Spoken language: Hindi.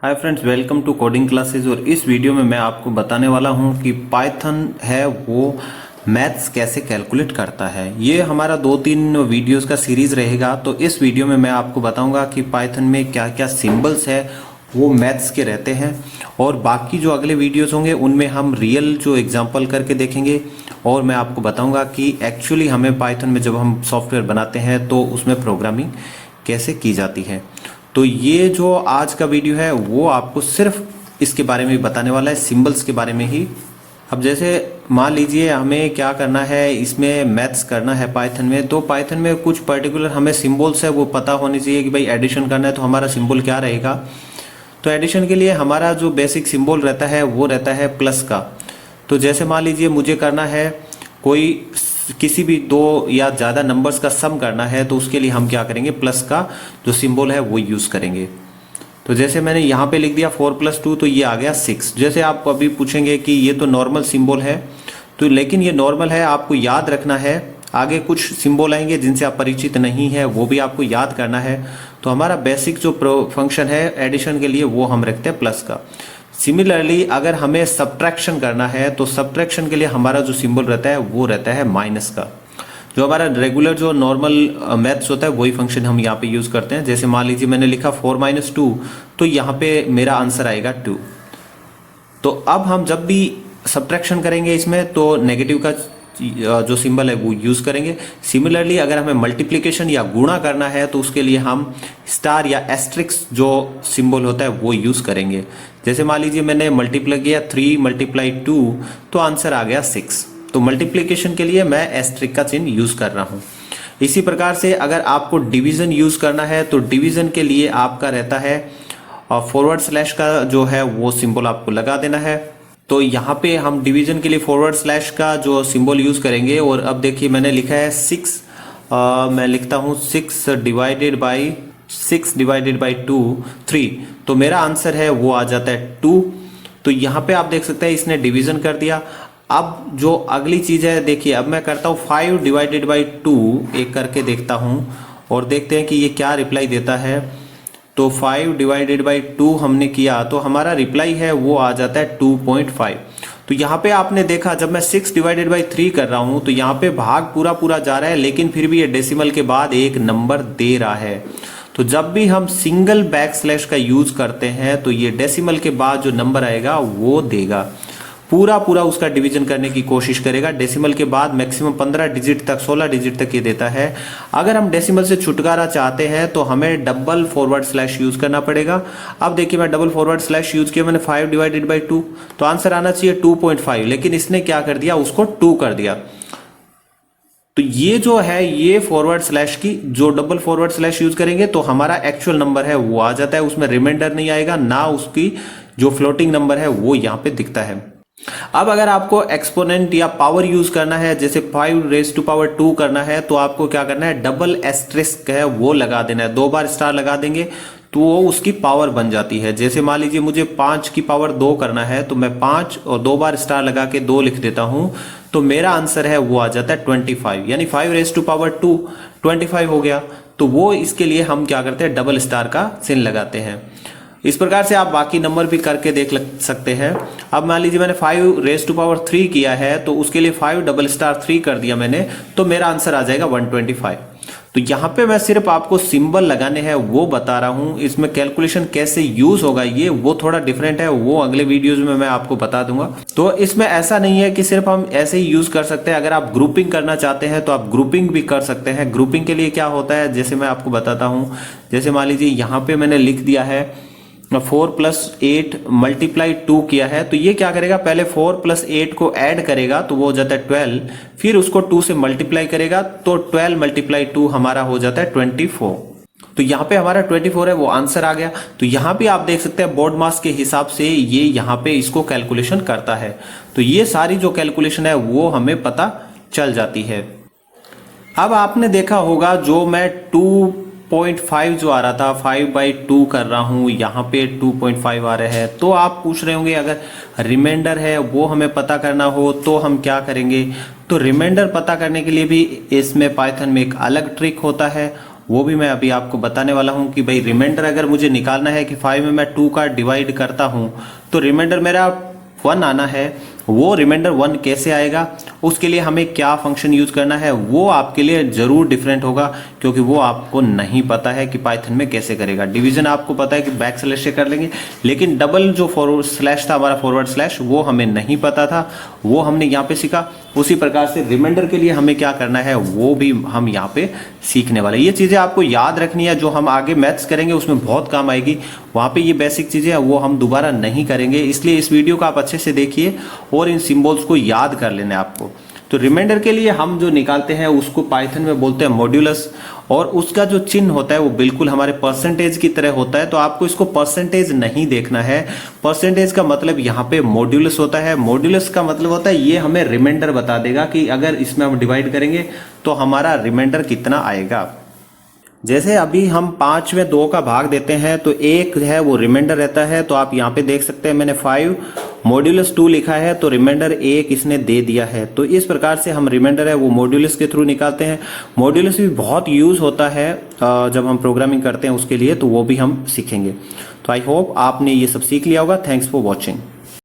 Hi friends, welcome to coding classes. और इस वीडियो में मैं आपको बताने वाला हूं कि पाइथन है वो मैथ्स कैसे कैलकुलेट करता है। ये हमारा 2-3 वीडियोस का सीरीज रहेगा। तो इस वीडियो में मैं आपको बताऊंगा कि पाइथन में क्या क्या सिंबल्स है वो मैथ्स के रहते हैं, और बाकी जो अगले वीडियोस होंगे उनमें हम रियल जो एग्जांपल करके देखेंगे। और मैं आपको बताऊंगा कि एक्चुअली हमें पाइथन में जब हम सॉफ्टवेयर बनाते हैं तो उसमें प्रोग्रामिंग कैसे की जाती है। तो ये जो आज का वीडियो है वो आपको सिर्फ इसके बारे में बताने वाला है, सिंबल्स के बारे में ही। अब जैसे मान लीजिए हमें क्या करना है, इसमें मैथ्स करना है पाइथन में। तो पाइथन में कुछ पर्टिकुलर हमें सिंबल्स है वो पता होनी चाहिए कि भाई एडिशन करना है तो हमारा सिंबल क्या रहेगा। तो एडिशन के लिए हमारा जो बेसिक सिंबल रहता है वो रहता है प्लस का। तो जैसे मान लीजिए मुझे करना है कोई किसी भी दो या ज़्यादा नंबर्स का सम करना है, तो उसके लिए हम क्या करेंगे, प्लस का जो सिंबल है वो यूज़ करेंगे। तो जैसे मैंने यहाँ पे लिख दिया 4 + 2, तो ये आ गया 6। जैसे आप अभी पूछेंगे कि ये तो नॉर्मल सिंबल है, तो लेकिन ये नॉर्मल है, आपको याद रखना है। आगे कुछ सिंबल आएंगे जिनसे आप परिचित नहीं है, वो भी आपको याद करना है। तो हमारा बेसिक जो फंक्शन है एडिशन के लिए वो हम रखते हैं प्लस का। सिमिलरली अगर हमें सब्ट्रैक्शन करना है तो सब्ट्रैक्शन के लिए हमारा जो सिंबल रहता है वो रहता है माइनस का। जो हमारा रेगुलर जो नॉर्मल मैथ्स होता है वही फंक्शन हम यहाँ पे यूज करते हैं। जैसे मान लीजिए मैंने लिखा 4 - 2, तो यहाँ पे मेरा आंसर आएगा 2। तो अब हम जब भी सब्ट्रैक्शन करेंगे इसमें तो नेगेटिव का जो सिंबल है वो यूज करेंगे। सिमिलरली अगर हमें मल्टीप्लिकेशन या गुणा करना है तो उसके लिए हम स्टार या एस्ट्रिक्स जो सिंबल होता है वो यूज करेंगे। जैसे मान लीजिए मैंने मल्टीप्लाई किया 3 × 2, तो आंसर आ गया 6। तो मल्टीप्लिकेशन के लिए मैं एस्ट्रिक का चिन्ह यूज कर रहा हूं। इसी प्रकार से अगर आपको डिवीजन यूज करना है तो डिवीजन के लिए आपका रहता है / का जो है वो सिंबल आपको लगा देना है। तो यहाँ पे हम डिवीजन के लिए / का जो सिंबल यूज करेंगे। और अब देखिए मैंने लिखा है 6, मैं लिखता हूँ 6 / 2 3, तो मेरा आंसर है वो आ जाता है 2। तो यहाँ पे आप देख सकते हैं इसने डिवीजन कर दिया। अब जो अगली चीज है देखिए, अब मैं करता हूँ 5 / 2, एक करके देखता हूँ और देखते हैं कि ये क्या रिप्लाई देता है। तो 5 / 2 हमने किया तो हमारा रिप्लाई है वो आ जाता है 2.5। तो यहाँ पे आपने देखा जब मैं 6 / 3 कर रहा हूँ तो यहाँ पे भाग पूरा पूरा जा रहा है, लेकिन फिर भी ये डेसिमल के बाद एक नंबर दे रहा है। तो जब भी हम सिंगल / का यूज करते हैं तो ये डेसिमल के बाद जो नंबर आएगा वो देगा, पूरा पूरा उसका डिवीजन करने की कोशिश करेगा। डेसिमल के बाद मैक्सिमम 15 डिजिट तक, 16 डिजिट तक ये देता है। अगर हम डेसिमल से छुटकारा चाहते हैं तो हमें डबल / यूज करना पड़ेगा। अब देखिए मैं डबल / यूज किया, मैंने 5 / 2, तो आंसर आना चाहिए 2.5, लेकिन इसने क्या कर दिया, उसको 2 कर दिया। तो ये जो है ये / की जो डबल / यूज करेंगे तो हमारा एक्चुअल नंबर है वो आ जाता है, उसमें रिमाइंडर नहीं आएगा, ना उसकी जो फ्लोटिंग नंबर है वो यहाँ पे दिखता है। अब अगर आपको एक्सपोनेंट या पावर यूज करना है, जैसे 5 करना है, तो आपको क्या करना है, डबल एस्ट्रिस्क है वो लगा देना है। 2 बार स्टार लगा देंगे तो वो उसकी पावर बन जाती है। जैसे मान लीजिए मुझे 5 की पावर 2 करना है, तो मैं 5 और 2 बार स्टार लगा के 2 लिख देता हूं, तो मेरा आंसर है वो आ जाता है 25, यानी 5 / 25 हो गया। तो वो इसके लिए हम क्या करते हैं, डबल स्टार का चिन्ह लगाते हैं। इस प्रकार से आप बाकी नंबर भी करके देख सकते हैं। अब मान लीजिए मैंने 5 / 3 किया है, तो उसके लिए 5 * 3 कर दिया मैंने, तो मेरा आंसर आ जाएगा 125। तो यहाँ पे मैं सिर्फ आपको सिंबल लगाने हैं वो बता रहा हूँ, इसमें कैलकुलेशन कैसे यूज होगा ये वो थोड़ा डिफरेंट है, वो अगले वीडियोज में मैं आपको बता दूंगा। तो इसमें ऐसा नहीं है कि सिर्फ हम ऐसे ही यूज कर सकते हैं। अगर आप ग्रुपिंग करना चाहते हैं तो आप ग्रुपिंग भी कर सकते हैं। ग्रुपिंग के लिए क्या होता है, जैसे मैं आपको बताता हूँ। जैसे मान लीजिए यहाँ पे मैंने लिख दिया है 4 + 8 × 2 किया है, तो ये क्या करेगा, पहले 4 + 8 को ऐड करेगा तो वो हो जाता है 12, फिर उसको 2 से मल्टीप्लाई करेगा तो 12 × 2 हमारा हो जाता है 24। तो यहाँ पे हमारा 24 है वो आंसर आ गया। तो यहाँ पे आप देख सकते हैं बोर्ड मास के हिसाब से ये यहाँ पे इसको कैलकुलेशन करता है। तो ये सारी जो कैलकुलेशन है वो हमें पता चल जाती है। अब आपने देखा होगा जो मैं 2.5 जो आ रहा था, 5/2 कर रहा हूं, यहाँ पे 2.5 आ रहे हैं। तो आप पूछ रहे होंगे अगर रिमाइंडर है वो हमें पता करना हो तो हम क्या करेंगे। तो रिमाइंडर पता करने के लिए भी इसमें पाइथन में एक अलग ट्रिक होता है, वो भी मैं अभी आपको बताने वाला हूँ कि भाई रिमाइंडर अगर मुझे निकालना है कि 5 में मैं 2 का डिवाइड करता हूँ तो रिमाइंडर मेरा 1 आना है। वो रिमाइंडर 1 कैसे आएगा, उसके लिए हमें क्या फंक्शन यूज करना है वो आपके लिए जरूर डिफरेंट होगा, क्योंकि वो आपको नहीं पता है कि पाइथन में कैसे करेगा। डिवीजन आपको पता है कि बैक स्लैश से कर लेंगे, लेकिन डबल जो फॉरवर्ड स्लैश था हमारा फॉरवर्ड स्लैश वो हमें नहीं पता था, वो हमने यहाँ पे सीखा। उसी प्रकार से रिमाइंडर के लिए हमें क्या करना है वो भी हम यहाँ पे सीखने वाले। ये चीजें आपको याद रखनी है, जो हम आगे मैथ्स करेंगे उसमें बहुत काम आएगी। वहां पे ये बेसिक चीजें वो हम दोबारा नहीं करेंगे, इसलिए इस वीडियो को आप अच्छे से देखिए और इन सिंबल्स को याद कर लेना है आपको। तो रिमाइंडर के लिए हम जो निकालते हैं उसको पाइथन में बोलते हैं मॉड्यूलस, और उसका जो चिन्ह होता है वो बिल्कुल हमारे परसेंटेज की तरह होता है। तो आपको इसको परसेंटेज नहीं देखना है, परसेंटेज का मतलब यहाँ पे मॉड्यूलस होता है। मॉड्यूलस का मतलब होता है ये हमें रिमाइंडर बता देगा कि अगर इसमें हम डिवाइड करेंगे तो हमारा रिमाइंडर कितना आएगा। जैसे अभी हम 5 में 2 का भाग देते हैं तो 1 है वो रिमाइंडर रहता है। तो आप यहाँ पे देख सकते हैं मैंने 5 मॉड्यूलस 2 लिखा है, तो रिमाइंडर 1 इसने दे दिया है। तो इस प्रकार से हम रिमाइंडर है वो मॉड्यूलस के थ्रू निकालते हैं। मॉड्यूलस भी बहुत यूज होता है जब हम प्रोग्रामिंग करते हैं उसके लिए, तो वो भी हम सीखेंगे। तो आई होप आपने ये सब सीख लिया होगा। Thanks for watching.